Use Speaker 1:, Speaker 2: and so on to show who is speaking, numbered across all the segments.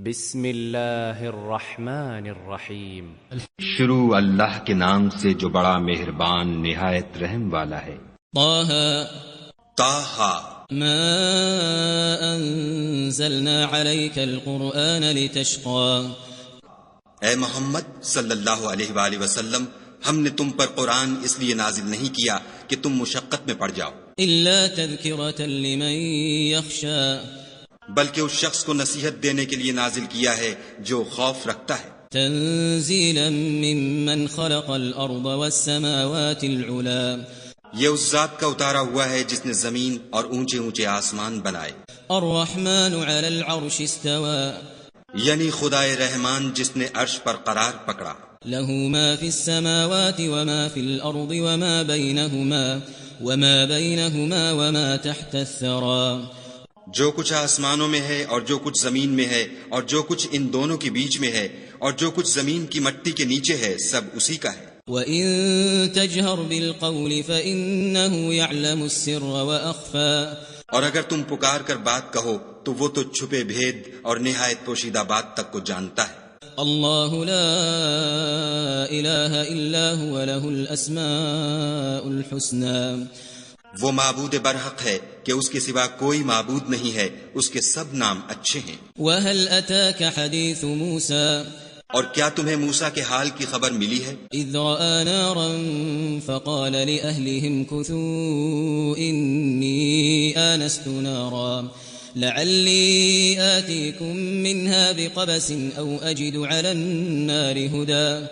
Speaker 1: بسم اللہ الرحمن الرحیم.
Speaker 2: شروع اللہ کے نام سے جو بڑا مہربان نہایت رحم والا ہے.
Speaker 3: طٰہٰ
Speaker 4: ما انزلنا عليك القرآن لتشقى.
Speaker 3: اے محمد صلی اللہ علیہ وآلہ وسلم، ہم نے تم پر قرآن اس لیے نازل نہیں کیا کہ تم مشقت میں پڑ جاؤ،
Speaker 4: الا تذکرة لمن يخشى.
Speaker 3: بلکہ اس شخص کو نصیحت دینے کے لیے نازل کیا ہے جو خوف رکھتا ہے.
Speaker 4: تنزیلا ممن خلق الارض والسماوات العلا.
Speaker 3: یہ اس ذات کا اتارا ہوا ہے جس نے زمین اور اونچے اونچے آسمان بنائے.
Speaker 4: الرحمن على العرش استوى.
Speaker 3: یعنی خدائے رحمان جس نے عرش پر قرار پکڑا.
Speaker 4: له ما في السماوات وما في الأرض وما بينهما وما تحت الثرى.
Speaker 3: جو کچھ آسمانوں میں ہے اور جو کچھ زمین میں ہے اور جو کچھ ان دونوں کے بیچ میں ہے اور جو کچھ زمین کی مٹی کے نیچے ہے، سب اسی کا ہے.
Speaker 4: وَإِن تَجْهَرْ بِالْقَوْلِ فَإِنَّهُ يَعْلَمُ السِّرَّ وَأَخْفَى.
Speaker 3: اور اگر تم پکار کر بات کہو تو وہ تو چھپے بھید اور نہایت پوشیدہ بات تک کو جانتا ہے.
Speaker 4: اللہ لا الہ الا هو له الاسماء الحسنى.
Speaker 3: وہ معبود برحق ہے کہ اس کے سوا کوئی معبود نہیں ہے، اس کے سب نام اچھے ہیں.
Speaker 4: وهل اتاك حدیث موسى.
Speaker 3: اور کیا تمہیں موسیٰ کے حال کی خبر ملی ہے؟
Speaker 4: اذ رأى نارا فقال لأهلهم كثوا انی آنست نارا لعلی آتیکم منها بقبس او اجد على النار هدى.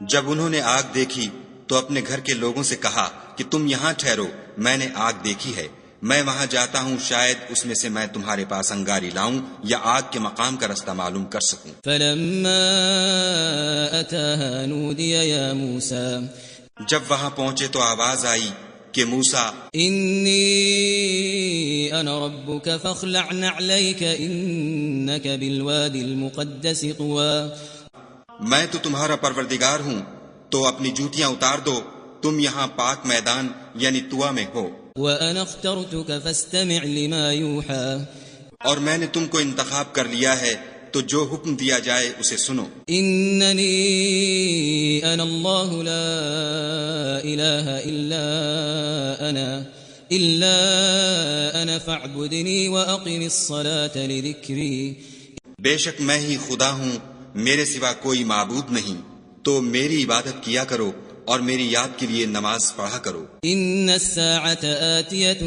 Speaker 3: جب انہوں نے آگ دیکھی تو اپنے گھر کے لوگوں سے کہا کہ تم یہاں ٹھہرو، میں نے آگ دیکھی ہے، میں وہاں جاتا ہوں، شاید اس میں سے میں تمہارے پاس انگاری لاؤں یا آگ کے مقام کا رستہ معلوم کر سکوں.
Speaker 4: فلما اتاها نودي يا موسى.
Speaker 3: جب وہاں پہنچے تو آواز آئی کہ موسیٰ،
Speaker 4: انی انا ربك فاخلع نعليك انك بالوادي المقدس طوى.
Speaker 3: میں تو تمہارا پروردگار ہوں، تو اپنی جوتیاں اتار دو، تم یہاں پاک میدان یعنی طویٰ میں ہو.
Speaker 4: وَأَنَا اخْتَرْتُكَ فَاسْتَمِعْ لِمَا يُوحَى.
Speaker 3: اور میں نے تم کو انتخاب کر لیا ہے تو جو حکم دیا جائے اسے سنو.
Speaker 4: إِنَّنِي أَنَا اللَّهُ لَا إِلَهَ إِلَّا أَنَا فَاعْبُدْنِي وَأَقِمِ الصَّلَاةَ لِذِكْرِي.
Speaker 3: بے شک میں ہی خدا ہوں، میرے سوا کوئی معبود نہیں، تو میری عبادت کیا کرو اور میری یاد کے لیے نماز پڑھا کرو.
Speaker 4: إِنَّ السَّاعَةَ آتِيَةٌ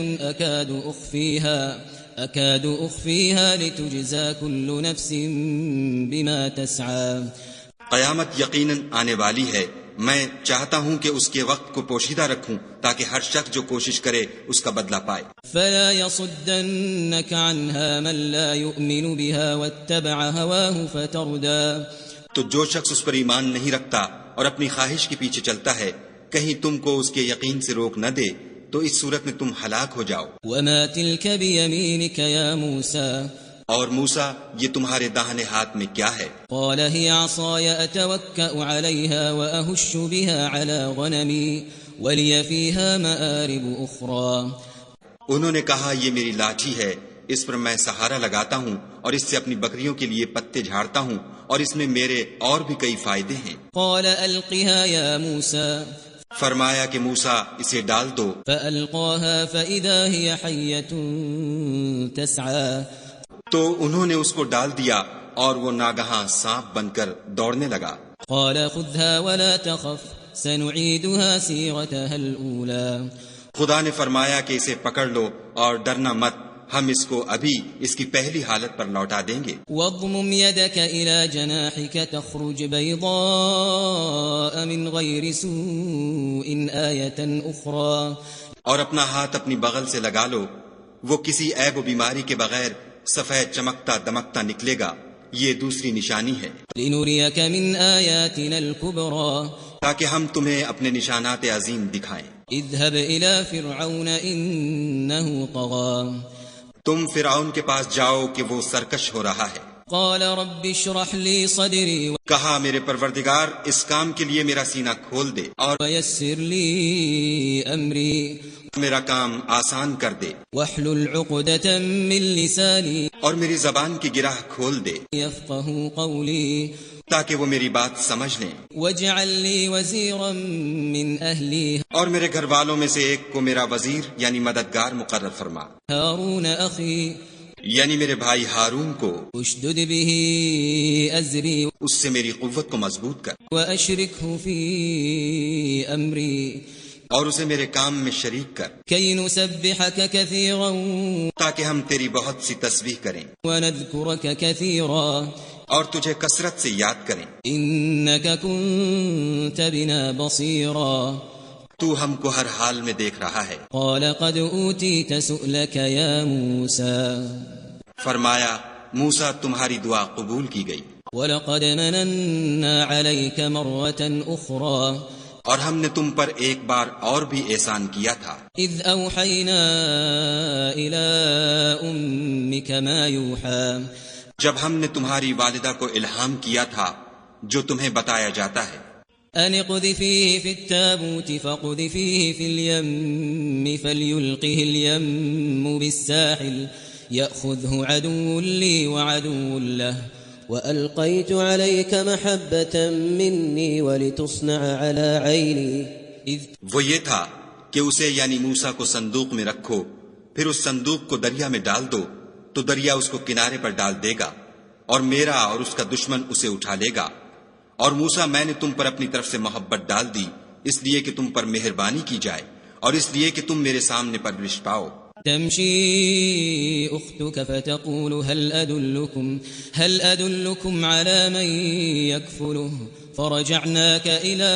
Speaker 4: أَكَادُ أُخْفِيهَا لِتُجْزَى كُلُّ نَفْسٍ بِمَا تَسْعَى.
Speaker 3: قیامت یقیناً آنے والی ہے، میں چاہتا ہوں کہ اس کے وقت کو پوشیدہ رکھوں تاکہ ہر شخص جو کوشش کرے اس کا بدلہ پائے.
Speaker 4: فَلَا يَصُدَّنَّكَ عَنْهَا مَن لَّا يُؤْمِنُ بِهَا وَاتَّبَعَ هَوَاهُ فَتَرْدَىٰ.
Speaker 3: تو جو شخص اس پر ایمان نہیں رکھتا اور اپنی خواہش کے پیچھے چلتا ہے، کہیں تم کو اس کے یقین سے روک نہ دے تو اس صورت میں تم ہلاک ہو جاؤ.
Speaker 4: وَمَا تِلْكَ بِيَمِينِكَ يَا مُوسَىٰ.
Speaker 3: اور موسیٰ، یہ تمہارے داہنے ہاتھ میں کیا ہے؟
Speaker 4: قَالَ هِيَ عَصَايَ أَتَوَكَّأُ عَلَيْهَا وَأَهُشُّ بِهَا عَلَىٰ غَنَمِي وَلِيَ فِيهَا مَآرِبُ أُخْرَىٰ.
Speaker 3: انہوں نے کہا یہ میری لاٹھی ہے، اس پر میں سہارا لگاتا ہوں اور اس سے اپنی بکریوں کے لیے پتے جھاڑتا ہوں اور اس میں میرے اور بھی کئی فائدے ہیں.
Speaker 4: قَالَ أَلْقِهَا يَا مُوسَىٰ.
Speaker 3: فرمایا کہ موسیٰ اسے ڈال دو.
Speaker 4: فَأَلْقَاهَا فَإِذَا هِيَ حَيَّةٌ تَسْعَىٰ.
Speaker 3: تو انہوں نے اس کو ڈال دیا اور وہ ناگہاں سانپ بن کر دوڑنے لگا.
Speaker 4: قَالَ خُذْهَا وَلَا تَخَفْ سَنُعِيدُهَا سِيرَتَهَا الْأُولَىٰ.
Speaker 3: خدا نے فرمایا کہ اسے پکڑ لو اور ڈرنا مت، ہم اس کو ابھی اس کی پہلی حالت پر لوٹا دیں گے.
Speaker 4: وَاضْمُمْ يَدَكَ إِلَىٰ جَنَاحِكَ تَخْرُجْ بَيْضَاءَ مِنْ غَيْرِ سُوءٍ آيَةً أُخْرَىٰ.
Speaker 3: اور اپنا ہاتھ اپنی بغل سے لگا لو، وہ کسی عیب و بیماری کے بغیر سفید چمکتا دمکتا نکلے گا، یہ دوسری نشانی ہے.
Speaker 4: لِنُرِيَكَ مِنْ آيَاتِنَا الْكُبْرَىٰ.
Speaker 3: تاکہ ہم تمہیں اپنے نشانات عظیم دکھائیں.
Speaker 4: اذهب إلى فرعون إنه طغى.
Speaker 3: تم فرعون کے پاس جاؤ کہ وہ سرکش ہو رہا ہے.
Speaker 4: قال رب اشرح لي صدري
Speaker 3: کہا میرے پروردگار اس کام کے لیے میرا سینہ کھول دے اور
Speaker 4: ويسر لي أمري
Speaker 3: میرا کام آسان کر دے
Speaker 4: واحلل عقدة من لساني
Speaker 3: اور میری زبان کی گرہ کھول دے
Speaker 4: يفقهوا قولي
Speaker 3: تاکہ وہ میری بات سمجھ لیں
Speaker 4: واجعل لي وزيرا من أهلي
Speaker 3: اور میرے گھر والوں میں سے ایک کو میرا وزیر یعنی مددگار مقرر فرما
Speaker 4: هارون أخي
Speaker 3: یعنی میرے بھائی ہارون کو
Speaker 4: اشدد به أزري
Speaker 3: اس سے میری قوت کو مضبوط کر
Speaker 4: وأشركه في أمري
Speaker 3: اور اسے میرے کام میں شریک کر
Speaker 4: كي نسبحك كثيرا
Speaker 3: تاکہ ہم تیری بہت سی تسبیح کریں
Speaker 4: ونذكرك كثيرا
Speaker 3: اور تجھے کثرت سے یاد کریں
Speaker 4: إنك كنت بنا بصيرا
Speaker 3: تو ہم کو ہر حال میں دیکھ رہا ہے
Speaker 4: قال قد أوتيت سؤلك يا موسى
Speaker 3: فرمایا موسیٰ تمہاری دعا قبول کی گئی
Speaker 4: ولقد مننا عليك مرة أخرى
Speaker 3: اور ہم نے تم پر ایک بار اور بھی احسان کیا تھا
Speaker 4: إذ أوحينا إلى أمك ما يوحى
Speaker 3: جب ہم نے تمہاری والدہ کو الہام کیا تھا جو تمہیں بتایا جاتا ہے
Speaker 4: أن اقذفيه في التابوت فاقذفيه في اليم فليلقه اليم بالساحل يأخذه عدو لي وعدو له
Speaker 5: وألقيت عليك محبة مني ولتصنع على عيني
Speaker 3: وہ یہ تھا کہ اسے یعنی موسیٰ کو صندوق میں رکھو پھر اس صندوق کو دریا میں ڈال دو تو دریا اس کو کنارے پر ڈال دے گا اور میرا اور اس کا دشمن اسے اٹھا لے گا اور موسیٰ میں نے تم پر اپنی طرف سے محبت ڈال دی اس لیے کہ تم پر مہربانی کی جائے اور اس لیے کہ تم میرے سامنے پرورش پاؤ
Speaker 4: تمشي أختك فتقول هل أدلكم على من يكفله فرجعناك إلى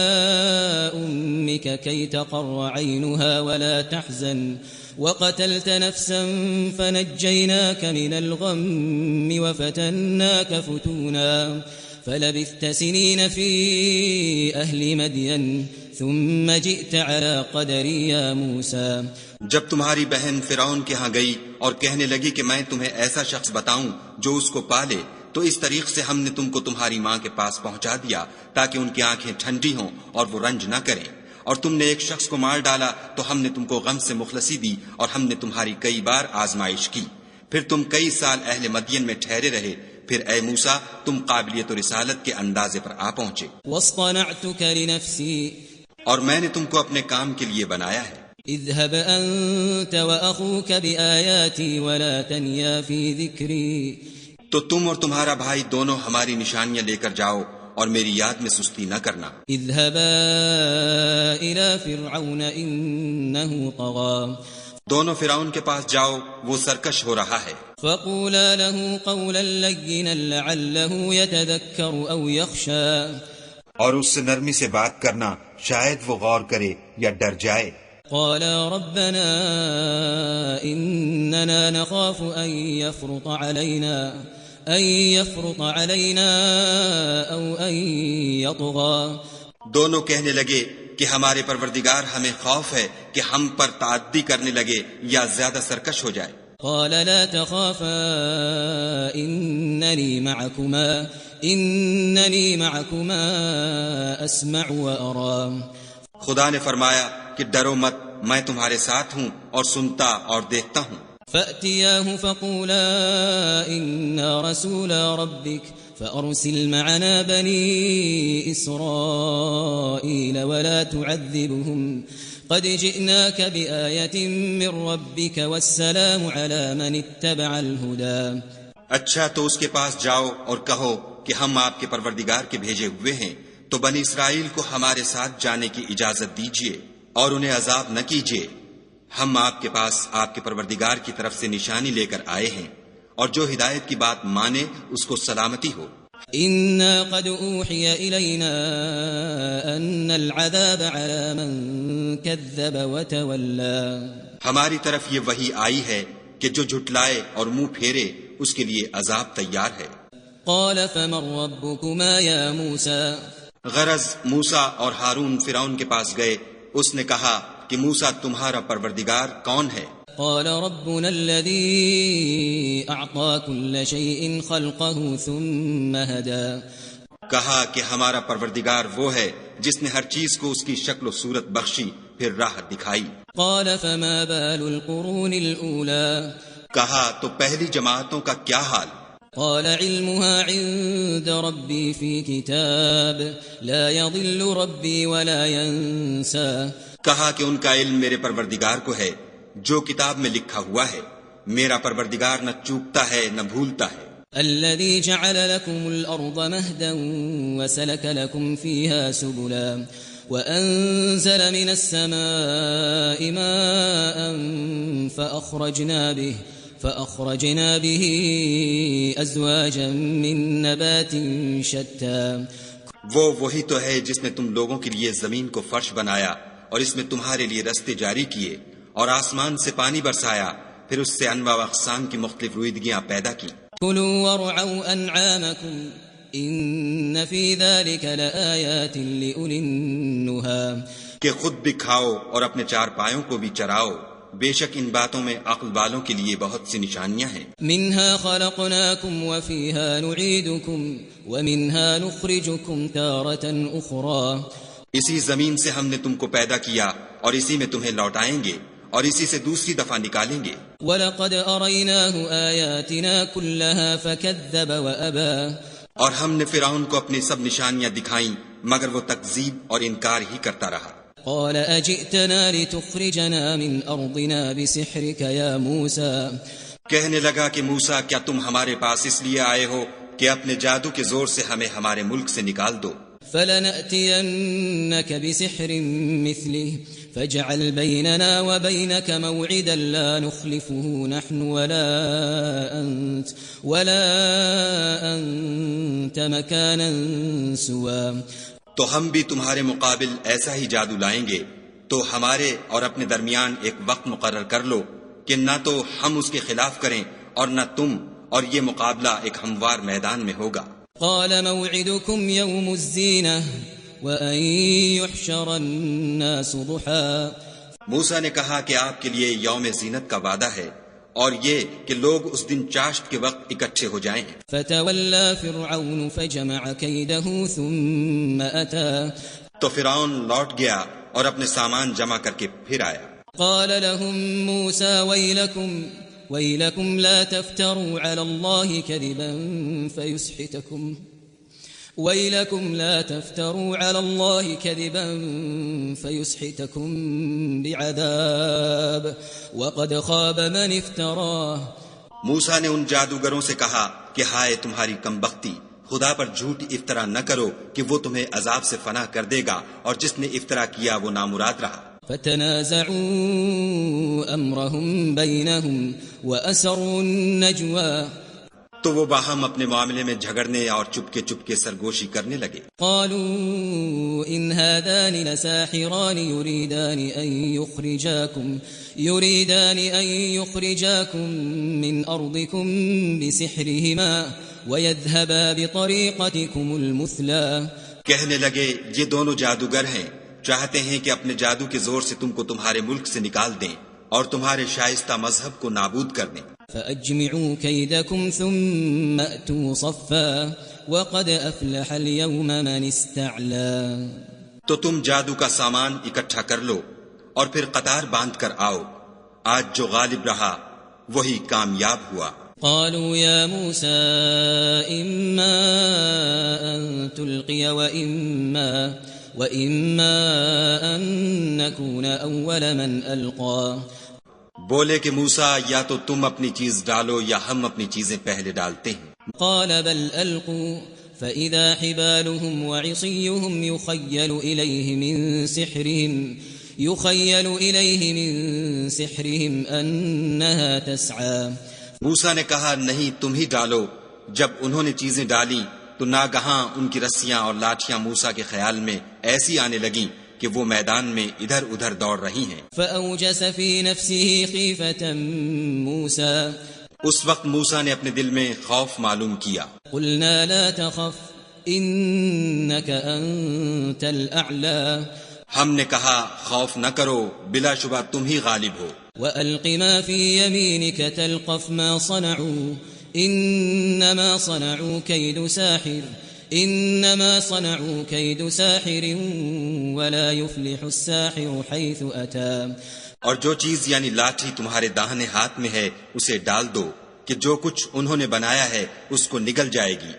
Speaker 4: أمك كي تقر عينها ولا تحزن وقتلت نفسا فنجيناك من الغم وفتناك فتونا فلبثت سنين في أهل مدين ثم جئت على قدر يا موسى
Speaker 3: جب تمہاری بہن فرعون کے ہاں گئی اور کہنے لگی کہ میں تمہیں ایسا شخص بتاؤں جو اس کو پالے تو اس طریق سے ہم نے تم کو تمہاری ماں کے پاس پہنچا دیا تاکہ ان کی آنکھیں ٹھنڈی ہوں اور وہ رنج نہ کریں اور تم نے ایک شخص کو مار ڈالا تو ہم نے تم کو غم سے مخلصی دی اور ہم نے تمہاری کئی بار آزمائش کی پھر تم کئی سال اہل مدین میں ٹھہرے رہے پھر اے موسیٰ تم قابلیت و رسالت کے اندازے پر آ پہنچے
Speaker 4: واصطنعتك لنفسي
Speaker 3: اور میں نے تم کو اپنے کام کے لیے بنایا ہے
Speaker 4: اذهب أنت وأخوك بآياتي ولا تنيا في ذكري
Speaker 3: تو تم اور تمہارا بھائی دونوں ہماری نشانیاں لے کر جاؤ اور میری یاد میں سستی نہ کرنا
Speaker 4: اذهبا إلى فرعون إنه طغى
Speaker 3: دونوں فرعون کے پاس جاؤ وہ سرکش ہو رہا ہے
Speaker 4: فقولا له قولا لينا لعله يتذكر أو يخشى
Speaker 3: اور اس سے نرمی سے بات کرنا شاید وہ غور کرے یا ڈر جائے
Speaker 4: قالا ربنا إننا نخاف أن يفرط علينا أو أن يطغى
Speaker 3: دونوں کہنے لگے کہ ہمارے پروردگار ہمیں خوف ہے کہ ہم پر تعدی کرنے لگے یا زیادہ سرکش ہو جائے
Speaker 4: قال لا تخافا إنني معكما أسمع وأرى
Speaker 3: خدا نے فرمایا کہ ڈرو مت میں تمہارے ساتھ ہوں اور سنتا اور دیکھتا ہوں
Speaker 4: فأتياه فقولا إنا رسول ربك فأرسل معنا بني إسرائيل ولا تعذبهم قد جئناك بآية من ربك والسلام على من اتبع الهدى
Speaker 3: اچھا تو اس کے پاس جاؤ اور کہو کہ ہم آپ کے پروردگار کے بھیجے ہوئے ہیں تو بنی اسرائیل کو ہمارے ساتھ جانے کی اجازت دیجیے اور انہیں عذاب نہ کیجیے ہم آپ کے پاس آپ کے پروردگار کی طرف سے نشانی لے کر آئے ہیں اور جو ہدایت کی بات مانے اس کو سلامتی ہو
Speaker 4: إنا قد أوحي إلينا أن العذاب على من كذب وتولى
Speaker 3: ہماری طرف یہ وحی آئی ہے کہ جو جھٹلائے اور منہ پھیرے اس کے لیے عذاب تیار ہے
Speaker 4: قال فمن ربكما يا موسى
Speaker 3: غرض موسیٰ اور ہارون فرعون کے پاس گئے اس نے کہا کہ موسیٰ تمہارا پروردگار کون ہے
Speaker 4: قال ربنا الذي أعطى كل شيء خلقه ثم هدى
Speaker 3: کہا کہ ہمارا پروردگار وہ ہے جس نے ہر چیز کو اس کی شکل و صورت بخشی پھر راہ دکھائی.
Speaker 4: قال فما بال القرون الأولى
Speaker 3: کہا تو پہلی جماعتوں کا کیا حال؟
Speaker 4: قال علمها عند ربي في كتاب لا يضل ربي ولا ينسى
Speaker 3: کہا کہ ان کا علم میرے پروردگار کو ہے جو کتاب میں لکھا ہوا ہے، میرا پروردگار نہ چوکتا ہے نہ بھولتا ہے.
Speaker 4: الذي جعل لكم الأرض مهدا وسلك لكم فيها سبلا وأنزل من السماء ماء فأخرجنا به أزواجا من نبات شتى.
Speaker 3: وہی تو ہے جس نے تم لوگوں کے لیے زمین کو فرش بنایا اور اس میں تمہارے لیے رستے جاری کیے اور آسمان سے پانی برسایا، پھر اس سے انواع و اقسام کی مختلف رویدگیاں پیدا کی.
Speaker 4: كلوا وارعوا أنعامكم إن في ذلك لآيات لأولي النهى.
Speaker 3: کہ خود بھی کھاؤ اور اپنے چار پایوں کو بھی چراؤ، بے شک ان باتوں میں عقل والوں کے لیے بہت سی نشانیاں ہیں.
Speaker 4: منها خلقناكم وفيها نعيدكم ومنها نخرجكم تارة أخرى.
Speaker 3: اسی زمین سے ہم نے تم کو پیدا کیا اور اسی میں تمہیں لوٹائیں گے اور اسی سے دوسری دفعہ نکالیں گے.
Speaker 4: وَلَقَدْ أَرَيْنَاهُ آيَاتِنَا كُلَّهَا فَكَذَّبَ وَأَبَى.
Speaker 3: اور ہم نے فرعون کو اپنی سب نشانیاں دکھائیں مگر وہ تکذیب اور انکار ہی کرتا رہا.
Speaker 4: قال أجئتنا لتخرجنا من أرضنا بسحرك يا موسى.
Speaker 3: کہنے لگا کہ موسیٰ کیا تم ہمارے پاس اس لیے آئے ہو کہ اپنے جادو کے زور سے ہمیں ہمارے ملک سے نکال دو؟
Speaker 4: فلنأتينك بسحر مثله فاجعل بيننا وبينك موعدا لا نخلفه نحن ولا أنت مكانا سوا.
Speaker 3: تو ہم بھی تمہارے مقابل ایسا ہی جادو لائیں گے، تو ہمارے اور اپنے درمیان ایک وقت مقرر کر لو کہ نہ تو ہم اس کے خلاف کریں اور نہ تم، اور یہ مقابلہ ایک ہموار میدان میں ہوگا.
Speaker 4: قال موعدكم يوم الزينة وأن يحشر الناس ضحى.
Speaker 3: موسیٰ نے کہا کہ آپ کے لیے یوم زینت کا وعدہ ہے اور یہ کہ لوگ اس دن چاشت کے وقت اکٹھے ہو جائیں.
Speaker 4: فتولى فرعون فجمع كيده ثم أتى.
Speaker 3: تو فرعون لوٹ گیا اور اپنے سامان جمع کر کے پھر آیا.
Speaker 4: قال لهم موسى ويلكم لا تفتروا على الله كذبا فيسحتكم بعذاب وقد خاب من افتراه.
Speaker 3: موسیٰ نے ان جادوگروں سے کہا کہ ہائے تمہاری کم بختی، خدا پر جھوٹی افطرا نہ کرو کہ وہ تمہیں عذاب سے فنا کر دے گا، اور جس نے افطرا کیا وہ نامراد رہا.
Speaker 4: فتنازعوا أمرهم بينهم وأسروا النجوى.
Speaker 3: تو وہ باہم اپنے معاملے میں جھگڑنے اور چپکے چپکے سرگوشی کرنے لگے.
Speaker 4: قالوا إن هذان لساحران يريدان أن يخرجاكم من أرضكم بسحرهما ويذهبا بطريقتكم المثلى.
Speaker 3: کہنے لگے یہ دونوں جادوگر ہیں، چاہتے ہیں کہ اپنے جادو کے زور سے تم کو تمہارے ملک سے نکال دیں اور تمہارے شائستہ مذہب کو نابود کر دیں.
Speaker 4: فأجمعوا كيدكم ثم أتوا صفا وقد أفلح اليوم من استعلى.
Speaker 3: تو تم جادو کا سامان اکٹھا کر لو اور پھر قطار باندھ کر آؤ، آج جو غالب رہا وہی کامیاب ہوا.
Speaker 4: قالوا يا موسى إما أن تلقي وإما أن نكون أول من ألقى.
Speaker 3: بولے کہ موسیٰ یا تو تم اپنی چیز ڈالو یا ہم اپنی چیزیں پہلے ڈالتے ہیں.
Speaker 4: قال بل ألقوا فإذا حبالهم وعصيهم يخيل إليه من سحرهم أنها تسعى.
Speaker 3: موسیٰ نے کہا نہیں تم ہی ڈالو. جب انہوں نے چیزیں ڈالی تو ناگہاں ان کی رسیاں اور لاٹھیاں موسیٰ کے خیال میں ایسی آنے لگیں کہ وہ میدان میں ادھر ادھر دوڑ رہی ہیں.
Speaker 4: فأوجس في نفسه خيفة موسى.
Speaker 3: اس وقت موسیٰ نے اپنے دل میں خوف معلوم کیا.
Speaker 4: قلنا لا تخف إنك أنت الأعلى.
Speaker 3: ہم نے کہا خوف نہ کرو، بلا شبہ تم ہی غالب ہو.
Speaker 4: وألق ما في يمينك تلقف ما صنعوا إنما صنعوا كيد ساحر ولا يفلح الساحر حيث أتى.
Speaker 3: اور جو چیز یعنی لاٹھی تمہارے داہنے ہاتھ میں ہے اسے ڈال دو کہ جو کچھ انہوں نے بنایا ہے اس کو نگل جائے گی.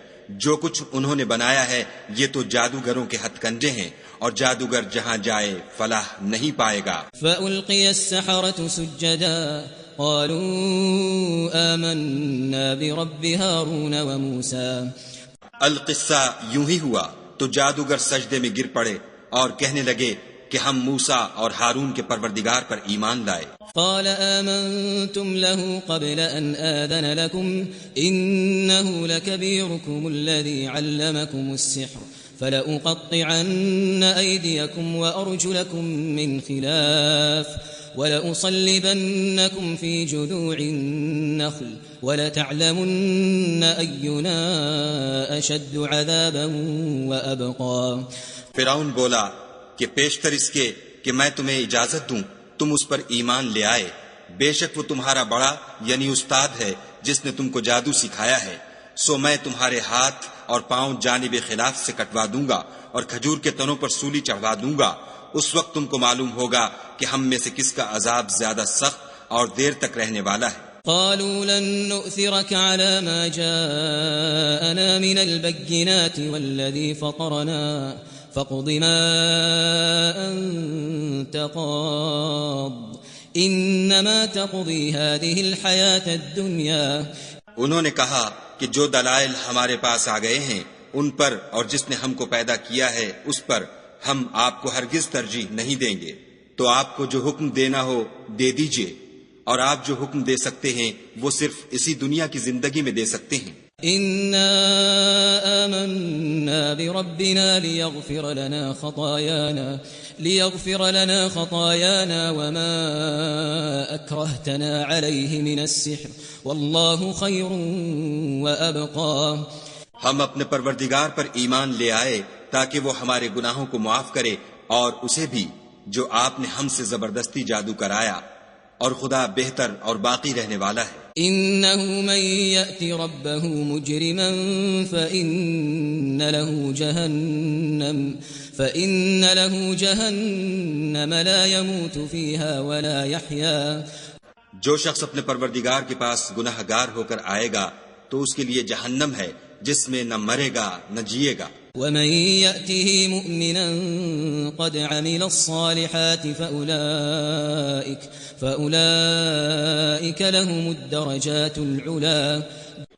Speaker 3: جو کچھ انہوں نے بنایا ہے یہ تو جادوگروں کے ہتھ کنڈے ہیں، اور جادوگر جہاں جائے فلاح نہیں پائے گا.
Speaker 4: فألقي السحرة سجدا قالوا آمنا برب هارون وموسى.
Speaker 3: القصہ یوں ہی ہوا تو جادوگر سجدے میں گر پڑے اور کہنے لگے کہ ہم موسیٰ اور ہارون کے پروردگار پر ایمان لائے.
Speaker 4: قال آمنتم له قبل أن آذن لكم إنه لكبيركم الذي علمكم السحر فلأقطعن أيديكم وأرجلكم من خلاف ولأصلبنكم في جذوع النخل ولتعلمن أينا أشد عذابا وأبقى.
Speaker 3: فرعون بولا کہ پیشتر اس کے کہ میں تمہیں اجازت دوں تم اس پر ایمان لے آئے، بے شک وہ تمہارا بڑا یعنی استاد ہے جس نے تم کو جادو سکھایا ہے. سو میں تمہارے ہاتھ اور پاؤں جانب خلاف سے کٹوا دوں گا اور کھجور کے تنوں پر سولی چڑھوا دوں گا. اس وقت تم کو معلوم ہوگا کہ ہم میں سے کس کا عذاب زیادہ سخت اور دیر تک رہنے والا ہے.
Speaker 4: قالوا لن نؤثرك على ما جاءنا من البينات والذي فطرنا فاقض ما أنت قاض إنما تقضي هذه الحياة الدنيا.
Speaker 3: انہوں نے کہا کہ جو دلائل ہمارے پاس آ گئے ہیں ان پر اور جس نے ہم کو پیدا کیا ہے اس پر ہم آپ کو ہرگز ترجیح نہیں دیں گے. تو آپ کو جو حکم دینا ہو دے دیجئے، اور آپ جو حکم دے سکتے ہیں وہ صرف اسی دنیا کی زندگی میں دے سکتے ہیں.
Speaker 4: إنا آمنا بربنا ليغفر لنا خطايانا وما أكرهتنا عليه من السحر والله خير وأبقى.
Speaker 3: ہم اپنے پروردگار پر ایمان لے آئے تاکہ وہ ہمارے گناہوں کو معاف کرے اور اسے بھی جو آپ نے ہم سے زبردستی جادو کرایا، اور خدا بہتر اور باقی رہنے والا ہے.
Speaker 4: إنه من يأتي ربه مجرما فإن له جهنم لا يموت فيها ولا يحيا.
Speaker 3: جو شخص اپنے پروردگار کے پاس گناہ گار ہو کر آئے گا تو اس کے لیے جہنم ہے جس میں نہ مرے گا نہ جیے گا.
Speaker 4: ومن يأته مؤمنا قد عمل الصالحات فأولئك لهم الدرجات العلا.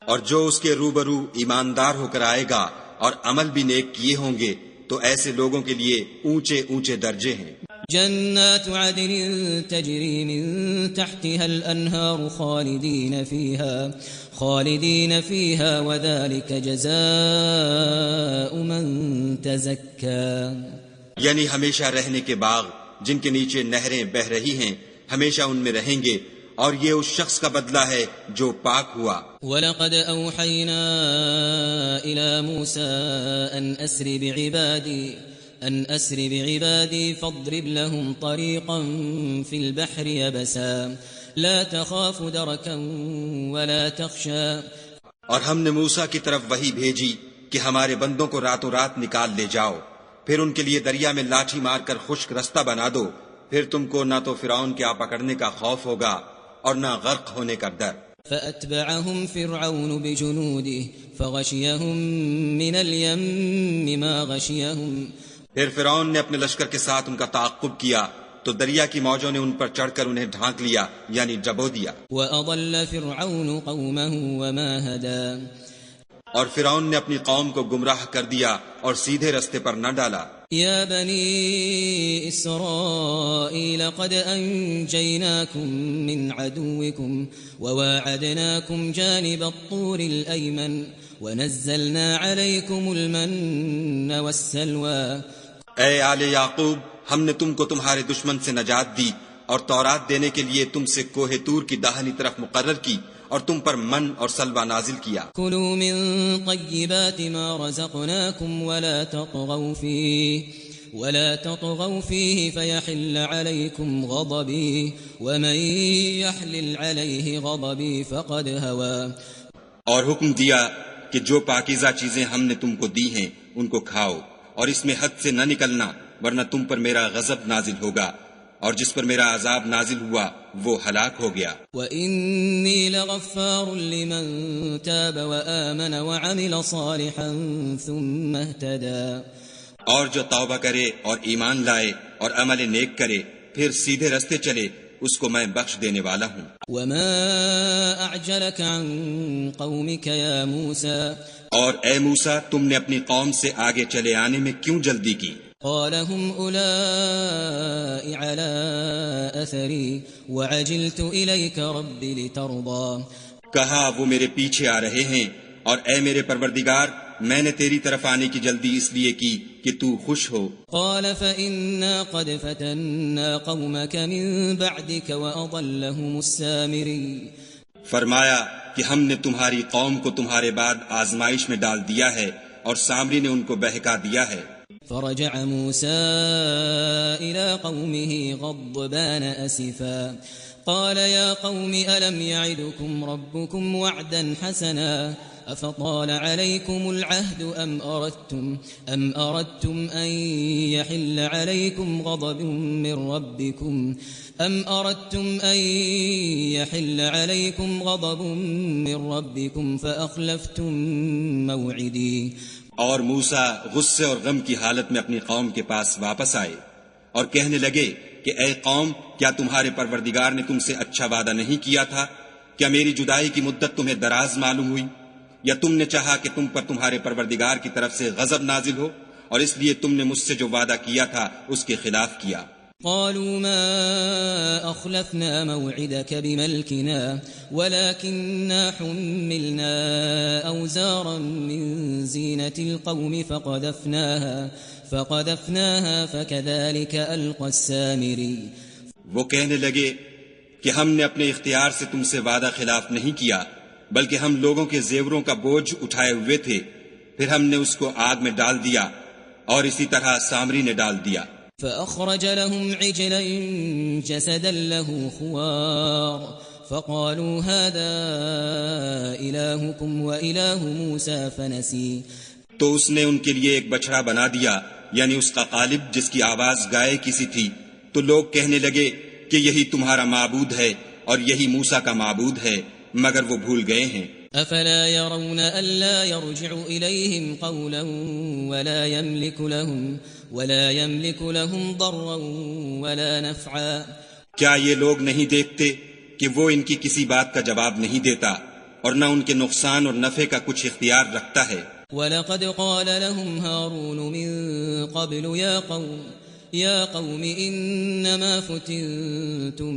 Speaker 3: اور جو اس کے روبرو ایماندار ہو کر آئے گا اور عمل بھی نیک کیے ہوں گے تو ایسے لوگوں کے لیے اونچے اونچے درجے ہیں.
Speaker 4: جنات عدن تجری من تحتها الأنهار خالدين فيها وذلك جزاء من تزكى.
Speaker 3: یعنی ہمیشہ رہنے کے باغ جن کے نیچے نہریں بہ رہی ہیں، ہمیشہ ان میں رہیں گے، اور یہ اس شخص کا بدلہ ہے جو پاک ہوا.
Speaker 4: وَلَقَدْ أَوْحَيْنَا إِلَى مُوسَىٰ أَنْ أَسْرِ بِعِبَادِي فَاضْرِبْ لَهُمْ طَرِيقًا فِي الْبَحْرِ يَبَسًا لَا تَخَافُ دَرَكًا وَلَا تَخْشَىٰ.
Speaker 3: اور ہم نے موسیٰ کی طرف وحی بھیجی کہ ہمارے بندوں کو راتوں رات نکال لے جاؤ، پھر ان کے لیے دریا میں لاٹھی مار کر خشک رستہ بنا دو، پھر تم کو نہ تو فرعون کے آ پکڑنے کا خوف ہوگا اور نہ غرق ہونے کا ڈر.
Speaker 4: فأتبعهم فرعون بجنوده فغشيهم من اليم ما غشيهم.
Speaker 3: پھر فرعون نے اپنے لشکر کے ساتھ ان کا تعاقب کیا تو دریا کی موجوں نے ان پر چڑھ کر انہیں ڈھانک لیا یعنی ڈبو دیا.
Speaker 4: وأضل فرعون قومه وما هدى.
Speaker 3: اور فرعون نے اپنی قوم کو گمراہ کر دیا اور سیدھے رستے پر نہ ڈالا.
Speaker 4: يا بني إسرائيل قد أنجيناكم من عدوكم وواعدناكم جانب الطور الأيمن ونزلنا عليكم المن والسلوى.
Speaker 3: اے آل یعقوب، ہم نے تم کو تمہارے دشمن سے نجات دی اور تورات دینے کے لیے تم سے کوہ طور کی داہنی طرف مقرر کی اور تم پر من اور سلوہ نازل کیا.
Speaker 4: كلوا من طيبات ما رزقناكم ولا تطغوا فيه فيحل عليكم غضبي ومن يحلل عليه غضبي فقد هوى.
Speaker 3: اور حکم دیا کہ جو پاکیزہ چیزیں ہم نے تم کو دی ہیں ان کو کھاؤ، اور اس میں حد سے نہ نکلنا ورنہ تم پر میرا غضب نازل ہوگا، اور جس پر میرا عذاب نازل ہوا وہ ہلاک ہو گیا.
Speaker 4: وَإِنِّي لَغَفَّارٌ لِمَن تَابَ وَآمَنَ وَعَمِلَ صَالِحًا ثُمَّ اهْتَدَى.
Speaker 3: اور جو توبہ کرے اور ایمان لائے اور عمل نیک کرے پھر سیدھے رستے چلے اس کو میں بخش دینے والا ہوں.
Speaker 4: وَمَا أَعْجَلَكَ عَن قَوْمِكَ يَا مُوسَى.
Speaker 3: اور اے موسیٰ تم نے اپنی قوم سے آگے چلے آنے میں کیوں جلدی کی؟
Speaker 4: قال هم أولئك على أثري وعجلت إليك رب لترضى.
Speaker 3: کہا وہ میرے پیچھے آ رہے ہیں اور اے میرے پروردگار میں نے تیری طرف آنے کی جلدی اس لیے کی کہ تو خوش ہو.
Speaker 4: قال فإنا قد فتنا قومك من بعدك وأضلهم السامري.
Speaker 3: فرمایا کہ ہم نے تمہاری قوم کو تمہارے بعد آزمائش میں ڈال دیا ہے اور سامری نے ان کو بہکا دیا ہے.
Speaker 4: فرجع موسى إلى قومه غضبان أسفا قال يا قوم ألم يعدكم ربكم وعدا حسنا أفطال عليكم العهد أم أردتم أن يحل عليكم غضب من ربكم فأخلفتم موعدي.
Speaker 3: اور موسیٰ غصے اور غم کی حالت میں اپنی قوم کے پاس واپس آئے اور کہنے لگے کہ اے قوم کیا تمہارے پروردگار نے تم سے اچھا وعدہ نہیں کیا تھا؟ کیا میری جدائی کی مدت تمہیں دراز معلوم ہوئی، یا تم نے چاہا کہ تم پر تمہارے پروردگار کی طرف سے غضب نازل ہو اور اس لیے تم نے مجھ سے جو وعدہ کیا تھا اس کے خلاف کیا؟
Speaker 4: قالوا ما أخلفنا موعدك بملكنا ولكننا حملنا أوزارا من زينة القوم فقذفناها فكذلك ألقى السامري.
Speaker 3: وہ کہنے لگے کہ ہم نے اپنے اختیار سے تم سے وعدہ خلاف نہیں کیا بلکہ ہم لوگوں کے زیوروں کا بوجھ اٹھائے ہوئے تھے، پھر ہم نے اس کو آگ میں ڈال دیا اور اسی طرح سامری نے ڈال دیا.
Speaker 4: فأخرج لهم عجلا جسدا له خوار فقالوا هذا إلهكم وإله موسى فنسي.
Speaker 3: تو اس نے ان کے لیے ایک بچڑا بنا دیا، یعنی اس کا قالب جس کی آواز گائے کسی تھی. تو لوگ کہنے لگے کہ یہی تمہارا معبود ہے اور یہی موسیٰ کا معبود ہے، مگر وہ بھول گئے ہیں.
Speaker 4: أفلا يرون ألا يرجع إليهم قولا ولا يملك لهم ضرا ولا نفعا.
Speaker 3: کیا یہ لوگ نہیں دیکھتے کہ وہ ان کی کسی بات کا جواب نہیں دیتا اور نہ ان کے نقصان اور نفع کا کچھ اختیار رکھتا ہے.
Speaker 4: وَلَقَدْ قَالَ لَهُمْ هَارُونُ مِن قَبْلُ يَا قَوْمِ إِنَّمَا فُتِنْتُمْ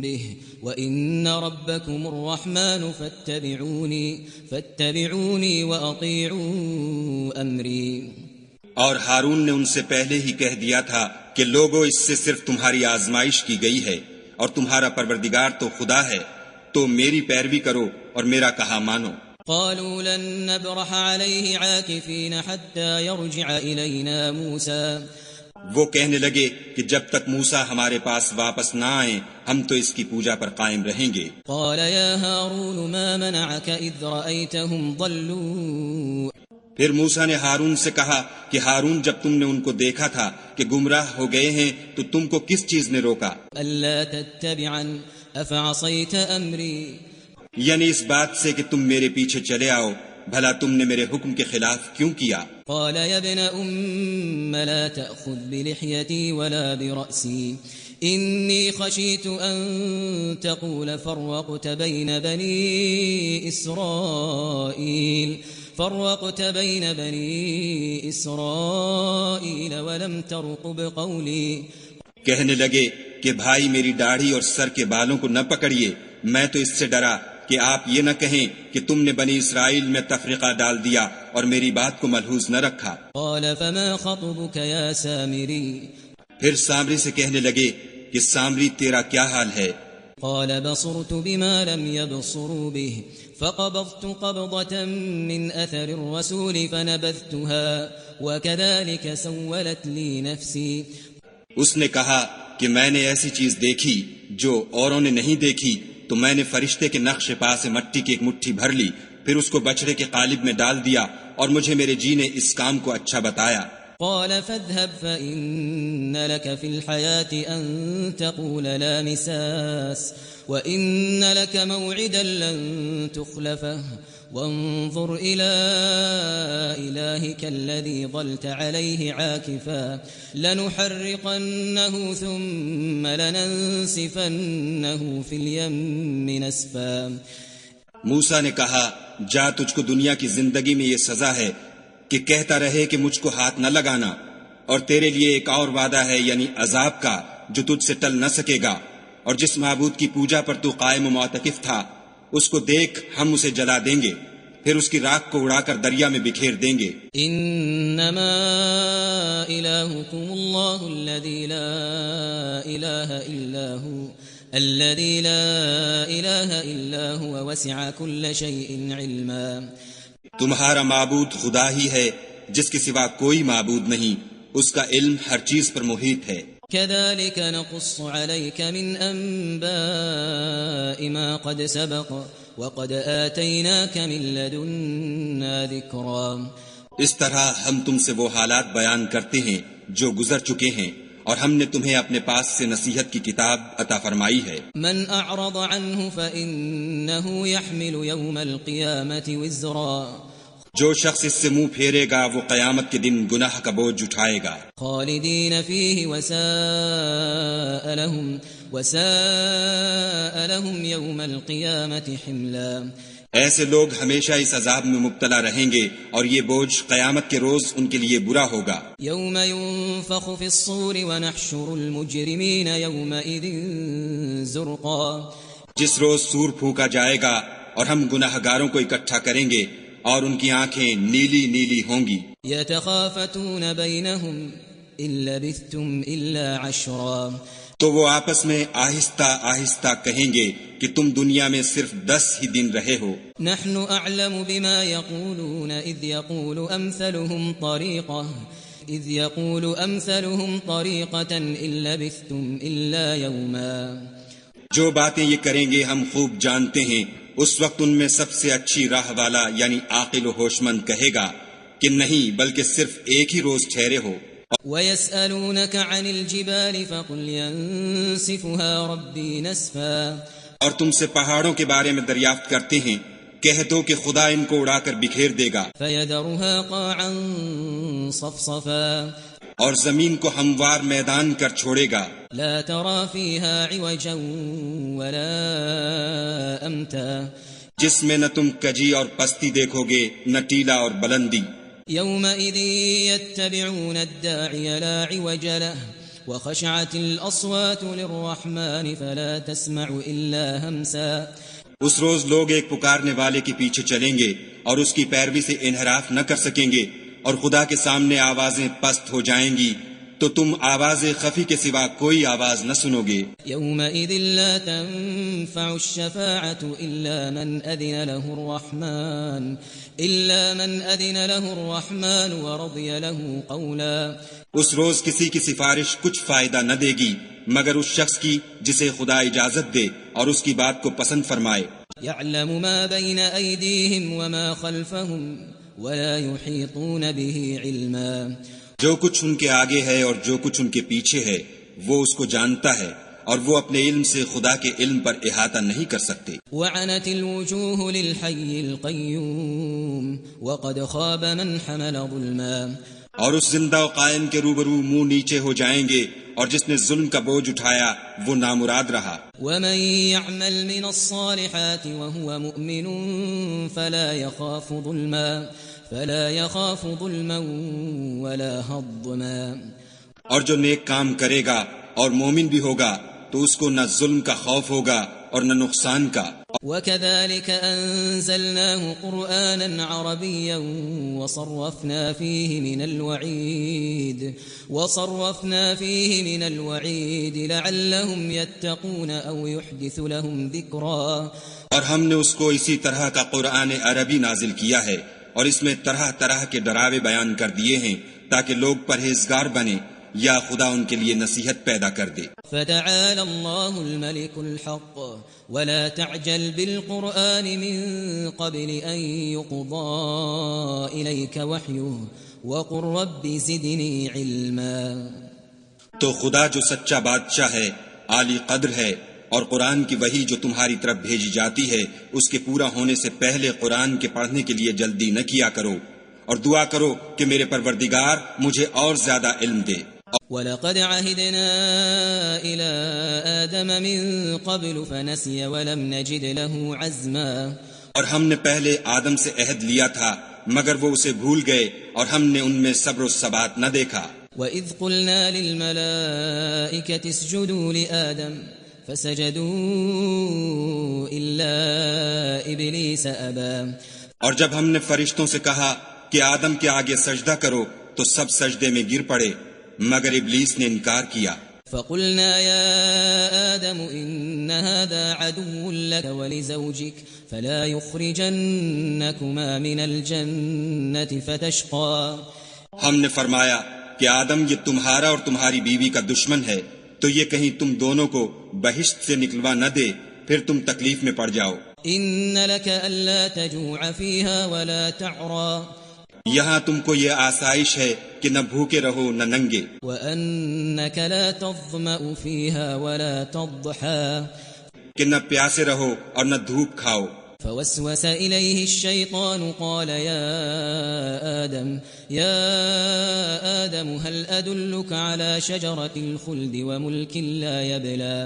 Speaker 4: بِهِ وَإِنَّ رَبَّكُمُ الرَّحْمَنُ فَاتَّبِعُونِي وَأَطِيعُوا أَمْرِي. اور
Speaker 3: ہارون نے ان سے پہلے ہی کہہ دیا تھا کہ لوگوں اس سے صرف تمہاری آزمائش کی گئی ہے اور تمہارا پروردگار تو خدا ہے، تو میری پیروی کرو اور میرا کہا مانو.
Speaker 4: قالوا لن نبرح عليه عاكفين حتى يرجع إلينا موسى.
Speaker 3: وہ کہنے لگے کہ جب تک موسیٰ ہمارے پاس واپس نہ آئیں ہم تو اس کی پوجا پر قائم رہیں گے.
Speaker 4: قال يا هارون ما منعك إذ رأيتهم ضلوا.
Speaker 3: پھر موسیٰ نے ہارون سے کہا کہ ہارون جب تم نے ان کو دیکھا تھا کہ گمراہ ہو گئے ہیں تو تم کو کس چیز نے روکا؟
Speaker 4: ألا تتبعن أفعصيت أمري.
Speaker 3: یعنی اس بات سے کہ تم میرے پیچھے چلے آؤ، بھلا تم نے میرے حکم کے خلاف کیوں کیا؟
Speaker 4: قال يا ابن لا تأخذ بلحيتي ولا برأسي إني خشيت أن تقول فرقت بين بني إسرائيل ولم ترقب قولي.
Speaker 3: کہنے لگے کہ بھائی میری داڑھی اور سر کے بالوں کو نہ پکڑیے، میں تو اس سے ڈرا کہ آپ یہ نہ کہیں کہ تم نے بنی اسرائیل میں تفریقہ ڈال دیا اور میری بات کو ملحوظ نہ رکھا.
Speaker 4: قال فما خطبك يا سامري.
Speaker 3: پھر سامری سے کہنے لگے کہ سامری تیرا کیا حال ہے؟
Speaker 4: قال بصرت بما لم يبصروا به فقبضت قبضة من أثر الرسول فنبذتها وكذلك سولت لي نفسي.
Speaker 3: اس نے کہا کہ میں نے ایسی چیز دیکھی جو اوروں نے نہیں دیکھی، تو میں نے فرشتے کے نقش پا سے مٹی کی ایک مٹھی بھر لی، پھر اس کو بچڑے کے قالب میں ڈال دیا، اور مجھے میرے جی نے اس کام کو اچھا بتایا.
Speaker 4: قال فاذهب فإن لك في الحياة أن تقول لا مساس وإن لك موعدا لن تخلفه وانظر إلى إلهك الذي ظلت عليه عاكفا لنحرقنه ثم لننسفنه في اليم نسفا.
Speaker 3: موسیٰ نے کہا جا، تجھ کو دنیا کی زندگی میں یہ سزا ہے کہ کہتا رہے کہ مجھ کو ہاتھ نہ لگانا، اور تیرے لیے ایک اور وعدہ ہے، یعنی عذاب کا، جو تجھ سے ٹل نہ سکے گا. اور جس معبود کی پوجا پر تو قائم و معتکف تھا اس کو دیکھ، ہم اسے جلا دیں گے، پھر اس کی راکھ کو اڑا کر دریا میں بکھیر دیں گے.
Speaker 4: انما الہکم اللہ الذی لا الہ الا هو وسع کل شیء علما.
Speaker 3: تمہارا معبود خدا ہی ہے، جس کے سوا کوئی معبود نہیں، اس کا علم ہر چیز پر محیط ہے.
Speaker 4: كذلك نقص عليك من أنباء ما قد سبق وقد آتيناك من لدنا ذكرا.
Speaker 3: اس طرح ہم تم سے وہ حالات بیان کرتے ہیں جو گزر چکے ہیں، اور ہم نے تمہیں اپنے پاس سے نصیحت کی کتاب عطا فرمائی ہے.
Speaker 4: من أعرض عنه فإنه يحمل يوم القيامة وزرا.
Speaker 3: جو شخص اس سے منہ پھیرے گا وہ قیامت کے دن گناہ کا بوجھ اٹھائے گا.
Speaker 4: خالدین فیہ وساء لهم یوم القیامت حملا.
Speaker 3: ایسے لوگ ہمیشہ اس عذاب میں مبتلا رہیں گے، اور یہ بوجھ قیامت کے روز ان کے لیے برا ہوگا.
Speaker 4: یوم ينفخ فی الصور ونحشر المجرمین یومئذ زرقا. جس
Speaker 3: روز سور پھونکا جائے گا اور ہم گناہ گاروں کو اکٹھا کریں گے اور ان کی آنکھیں نیلی نیلی ہوں گی.
Speaker 4: یتخافتون بینہم ان لبثتم الا عشرا.
Speaker 3: تو وہ آپس میں آہستہ آہستہ کہیں گے کہ تم دنیا میں صرف 10 ہی دن رہے ہو.
Speaker 4: نحن اعلم بما یقولون اذ یقول امثلهم طریقة ان لبثتم الا یوما.
Speaker 3: جو باتیں یہ کریں گے ہم خوب جانتے ہیں. اس وقت ان میں سب سے اچھی راہ والا یعنی عاقل و ہوش مند کہے گا کہ نہیں، بلکہ صرف ایک ہی روز ٹھہرے ہو.
Speaker 4: وَيَسْأَلُونَكَ عَنِ الْجِبَالِ فَقُلْ يَنسِفُهَا رَبِّي نَسْفًا.
Speaker 3: اور تم سے پہاڑوں کے بارے میں دریافت کرتے ہیں، کہہ دو کہ خدا ان کو اڑا کر بکھیر دے گا.
Speaker 4: فَيَذَرُهَا قَاعًا صَفْصَفًا.
Speaker 3: اور زمین کو ہموار میدان کر چھوڑے گا.
Speaker 4: لا ترى فيها عوجا ولا امتا.
Speaker 3: جس میں نہ تم کجی اور پستی دیکھو گے، نہ ٹیلا اور بلندی.
Speaker 4: يومئذ يتبعون الداعي لا عوج له وخشعت الأصوات للرحمن فلا تسمع إلا همسا.
Speaker 3: اس روز لوگ ایک پکارنے والے کے پیچھے چلیں گے اور اس کی پیروی سے انحراف نہ کر سکیں گے، اور خدا کے سامنے آوازیں پست ہو جائیں گی تو تم آواز خفی کے سوا کوئی آواز نہ سنو گے.
Speaker 4: يومئذ لا تنفع الشفاعة إلا من أذن له الرحمن ورضي له قولا.
Speaker 3: اس روز کسی کی سفارش کچھ فائدہ نہ دے گی مگر اس شخص کی جسے خدا اجازت دے اور اس کی بات کو پسند فرمائے.
Speaker 4: يعلم ما بين أيديهم وما خلفهم ولا يحيطون به علما.
Speaker 3: جو کچھ ان کے آگے ہے اور جو کچھ ان کے پیچھے ہے وہ اس کو جانتا ہے، اور وہ اپنے علم سے خدا کے علم پر احاطہ نہیں کر سکتے.
Speaker 4: وعنت الوجوه للحي القيوم وقد خاب من حمل ظلما.
Speaker 3: اور اس زندہ و قائم کے روبرو منہ نیچے ہو جائیں گے، اور جس نے ظلم کا بوجھ اٹھایا وہ نامراد رہا.
Speaker 4: ومن يعمل من الصالحات وهو مؤمن فلا يخاف ظلما ولا هضما. اور
Speaker 3: جو نیک کام کرے گا اور مومن بھی ہوگا تو اس کو نہ ظلم کا خوف ہوگا اور نہ نقصان کا.
Speaker 4: وكذلك أنزلناه قرآنا عربيا وصرفنا فيه من الوعيد لعلهم يتقون أو يحدث لهم ذكرا.
Speaker 3: اور ہم نے اس کو اسی طرح کا قرآن عربی نازل کیا ہے اور اس میں طرح طرح کے ڈراوے بیان کر دیے ہیں تاکہ لوگ پرہیزگار بنے یا خدا ان کے لیے نصیحت پیدا کر دے.
Speaker 4: فتعالى الله الملك الحق ولا تعجل بالقرآن من قبل أن يقضى إليك وحيه وقل رب زدني علما.
Speaker 3: تو خدا جو سچا بادشاہ ہے، عالی قدر ہے، اور قرآن کی وحی جو تمہاری طرف بھیجی جاتی ہے اس کے پورا ہونے سے پہلے قرآن کے پڑھنے کے لیے جلدی نہ کیا کرو، اور دعا کرو کہ میرے پروردگار مجھے اور زیادہ علم دے.
Speaker 4: وَلَقَدْ عَهِدْنَا إِلَىٰ آدَمَ مِن قَبْلُ فَنَسِيَ وَلَمْ نَجِدْ لَهُ عَزْمًا.
Speaker 3: اور ہم نے پہلے آدم سے عہد لیا تھا مگر وہ اسے بھول گئے اور ہم نے ان میں صبر و ثبات نہ دیکھا.
Speaker 4: وَإِذْ قُلْنَا لِلْمَلَائِكَةِ اسْجُدُوا لِآدَمَ فَسَجَدُوا إِلَّا إِبْلِيسَ أَبَىٰ.
Speaker 3: اور جب ہم نے فرشتوں سے کہا کہ آدم کے آگے سجدہ کرو تو سب سجدے میں گر پڑے مگر ابلیس نے انکار کیا.
Speaker 4: فَقُلْنَا يَا آدَمُ إِنَّ هَذَا عَدُوٌّ لَكَ وَلِزَوْجِكَ فَلَا يُخْرِجَنَّكُمَا مِنَ الْجَنَّةِ فَتَشْقَىٰ.
Speaker 3: ہم نے فرمایا کہ آدم یہ تمہارا اور تمہاری بیوی کا دشمن ہے تو یہ کہیں تم دونوں کو بہشت سے نکلوا نہ دے پھر تم تکلیف میں پڑ جاؤ.
Speaker 4: إِنَّ لَكَ أَلَّا تَجُوعَ فِيهَا وَلَا تَعْرَىٰ.
Speaker 3: یہاں تم کو یہ آسائش ہے کہ نہ بھوکے رہو نہ ننگے.
Speaker 4: وَأَنَّكَ لَا تَظْمَأُ فِيهَا وَلَا تَضْحَىٰ.
Speaker 3: کہ نہ پیاسے رہو اور نہ دھوپ کھاؤ.
Speaker 4: فوسوس إليه الشيطان قال يا آدم هل أدلك على شجرة الخلد وملك لا يبلى.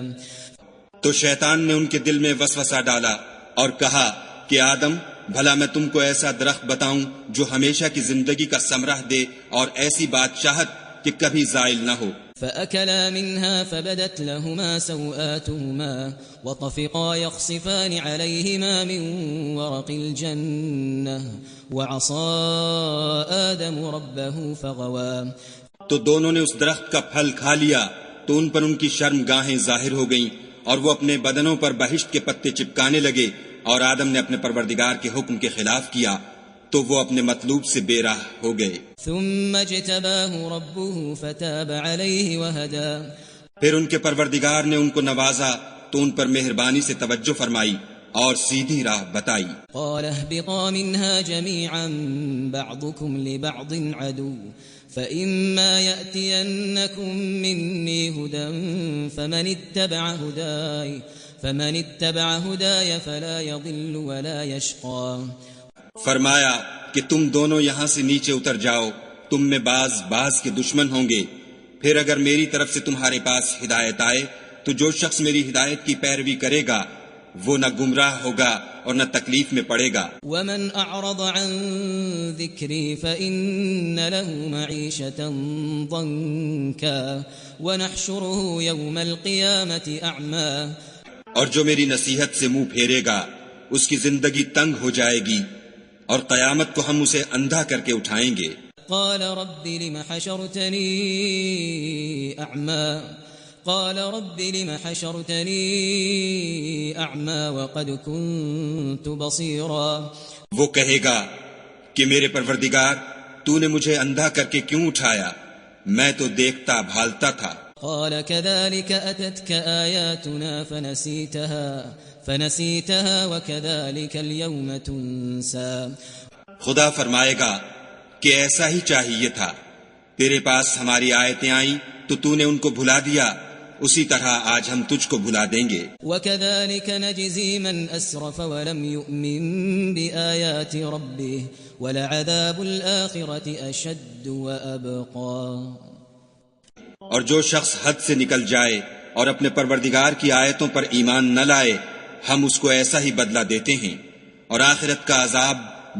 Speaker 3: تو شیطان نے ان کے دل میں وسوسہ ڈالا اور کہا کہ آدم بھلا میں تم کو ایسا درخت بتاؤں جو ہمیشہ کی زندگی کا ثمرہ دے اور ایسی بادشاہت کہ کبھی زائل نہ ہو.
Speaker 4: فأكلا منها فبدت لهما سوآتهما وطفقا يخصفان عليهما من ورق الجنة وعصى آدم ربه فغوى.
Speaker 3: تو دونوں نے اس درخت کا پھل کھا لیا تو ان پر ان کی شرم گاہیں ظاہر ہو گئیں اور وہ اپنے بدنوں پر بہشت کے پتے چپکانے لگے اور آدم نے اپنے پروردگار کے حکم کے خلاف کیا تو وہ اپنے مطلوب سے بے راہ ہو گئے.
Speaker 4: ثم اجتباه ربه فتاب عليه وهدى.
Speaker 3: پھر ان کے پروردگار نے ان کو نوازا تو ان پر مہربانی سے توجہ فرمائی اور سیدھی راہ بتائی.
Speaker 4: قال اهبطا منها جميعا بعضكم لبعض عدو فإما يأتينكم مني هدى فمن اتبع هداي فلا يضل ولا يشقى.
Speaker 3: فرمایا کہ تم دونوں یہاں سے نیچے اتر جاؤ، تم میں بعض کے دشمن ہوں گے، پھر اگر میری طرف سے تمہارے پاس ہدایت آئے تو جو شخص میری ہدایت کی پیروی کرے گا وہ نہ گمراہ ہوگا اور نہ تکلیف میں پڑے گا.
Speaker 4: ومن اعرض عن ذکری فإن له معیشة ضنکا ونحشره یوم القیامة اعما.
Speaker 3: اور جو میری نصیحت سے منہ پھیرے گا اس کی زندگی تنگ ہو جائے گی اور قیامت کو ہم اسے اندھا کر کے اٹھائیں گے.
Speaker 4: قال رب لم حشرتنی اعما وقد كنت بصيرا.
Speaker 3: وہ کہے گا کہ میرے پروردگار تو نے مجھے اندھا کر کے کیوں اٹھایا، میں تو دیکھتا بھالتا تھا.
Speaker 4: قال كذلك أتتك آياتنا فنسيتها وكذلك اليوم تنسى.
Speaker 3: خدا فرمائے گا کہ ایسا ہی چاہیے تھا، تیرے پاس ہماری آیتیں آئیں تو تو نے ان کو بھلا دیا، اسی طرح آج ہم تجھ کو بھلا دیں گے.
Speaker 4: وكذلك نجزي من أسرف ولم يؤمن بآيات ربه ولعذاب الآخرة أشد وأبقى.
Speaker 3: اور جو شخص حد سے نکل جائے اور اپنے پروردگار کی آیتوں پر ایمان نہ لائے ہم اس کو ایسا ہی بدلہ دیتے ہیں، اور آخرت کا عذاب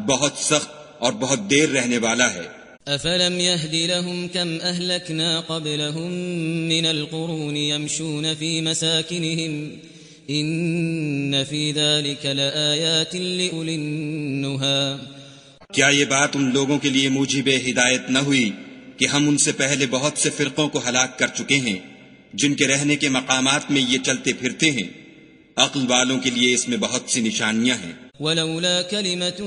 Speaker 3: بہت سخت اور بہت دیر رہنے والا ہے.
Speaker 4: افلم يهد لهم كم اهلكنا قبلهم من القرون يمشون في مساكنهم إن في ذلك لآيات لأولي النهى.
Speaker 3: کیا یہ بات ان لوگوں کے لیے موجب ہدایت نہ ہوئی کہ ہم ان سے پہلے بہت سے فرقوں کو ہلاک کر چکے ہیں جن کے رہنے کے مقامات میں یہ چلتے پھرتے ہیں؟ عقل والوں کے لیے اس میں بہت سی نشانیاں ہیں.
Speaker 4: ولولا كلمة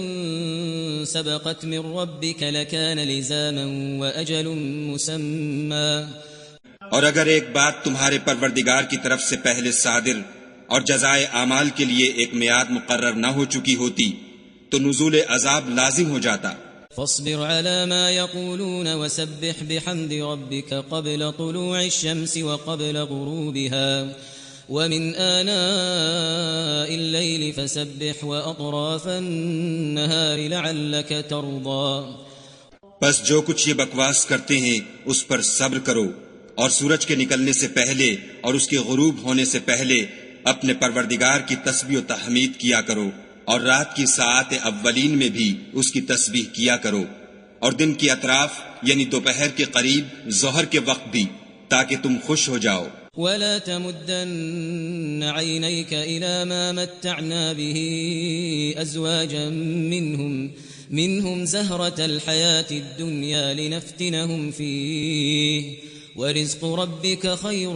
Speaker 4: سبقت من ربك لكان لزاما وأجل مسمى.
Speaker 3: اور اگر ایک بات تمہارے پروردگار کی طرف سے پہلے صادر اور جزائے اعمال کے لیے ایک میعاد مقرر نہ ہو چکی ہوتی تو نزول عذاب لازم ہو جاتا.
Speaker 4: فاصبر على ما يقولون وسبح بحمد ربك قبل طلوع الشمس وقبل غروبها ومن آناء الليل فسبح وأطراف النهار لعلك ترضى.
Speaker 3: بس جو کچھ یہ بکواس کرتے ہیں اس پر صبر کرو اور سورج کے نکلنے سے پہلے اور اس کے غروب ہونے سے پہلے اپنے پروردگار کی تسبیح و تحمید کیا کرو اور رات کی ساعات اولین میں بھی اس کی تسبیح کیا کرو اور دن کی اطراف یعنی دوپہر کے قریب ظہر کے وقت بھی تاکہ تم خوش ہو جاؤ.
Speaker 4: ولا تمدن عينيك إلى ما متعنا به أزواجا منهم زهرة الحياة الدنيا لنفتنهم فيه ورزق ربك خير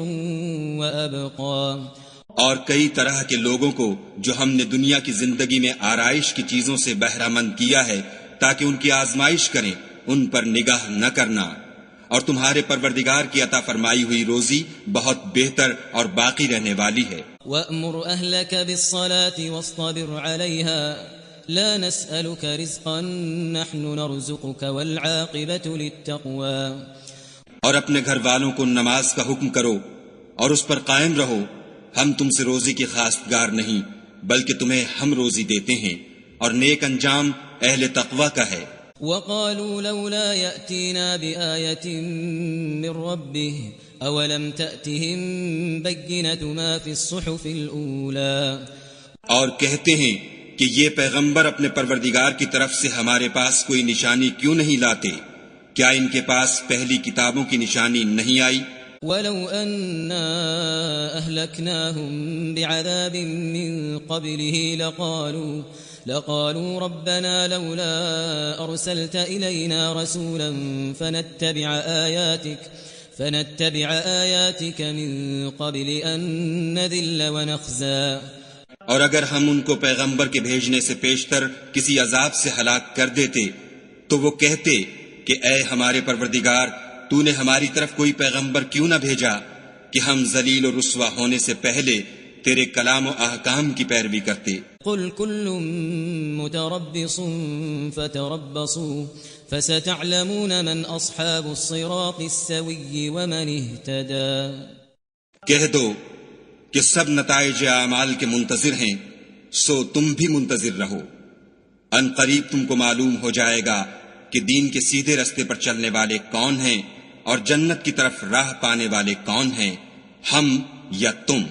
Speaker 4: وأبقى.
Speaker 3: اور کئی طرح کے لوگوں کو جو ہم نے دنیا کی زندگی میں آرائش کی چیزوں سے بہرہ مند کیا ہے تاکہ ان کی آزمائش کریں، ان پر نگاہ نہ کرنا، اور تمہارے پروردگار کی عطا فرمائی ہوئی روزی بہت بہتر اور باقی رہنے والی ہے.
Speaker 4: وَأْمُرْ أَهْلَكَ بِالصَّلَاةِ وَاصْطَبِرْ عَلَيْهَا لَا نَسْأَلُكَ رِزْقًا نَحْنُ نَرْزُقُكَ وَالْعَاقِبَةُ لِلتَّقْوَى.
Speaker 3: اور اپنے گھر والوں کو نماز کا حکم کرو اور اس پر قائم رہو. ہم تم سے روزی کی خواستگار نہیں بلکہ تمہیں ہم روزی دیتے ہیں اور نیک انجام اہل تقوی کا ہے.
Speaker 4: وقالوا لولا يأتينا بآية من ربه أولم تأتهم بينة ما في الصحف الأولى.
Speaker 3: اور کہتے ہیں کہ یہ پیغمبر اپنے پروردگار کی طرف سے ہمارے پاس کوئی نشانی کیوں نہیں لاتے؟ کیا ان کے پاس پہلی کتابوں کی نشانی نہیں آئی؟
Speaker 4: ولو أنا أهلكناهم بعذاب من قبله لقالوا ربنا لولا أرسلت إلينا رسولا فنتبع آياتك من قبل أن نذل ونخزى.
Speaker 3: اور اگر ہم ان کو پیغمبر کے بھیجنے سے پیشتر کسی عذاب سے ہلاک کر دیتے تو وہ کہتے کہ اے ہمارے پروردگار، تو نے ہماری طرف کوئی پیغمبر کیوں نہ بھیجا کہ ہم ذلیل و رسوا ہونے سے پہلے تیرے کلام و احکام کی پیروی کرتے.
Speaker 4: قل كل متربص فتربصوا فستعلمون من اصحاب الصراط السوي ومن اهتدى.
Speaker 3: کہہ دو کہ سب نتائج اعمال کے منتظر ہیں، سو تم بھی منتظر رہو. ان قریب تم کو معلوم ہو جائے گا کہ دین کے سیدھے رستے پر چلنے والے کون ہیں اور جنت کی طرف راہ پانے والے کون ہیں، ہم یا تم.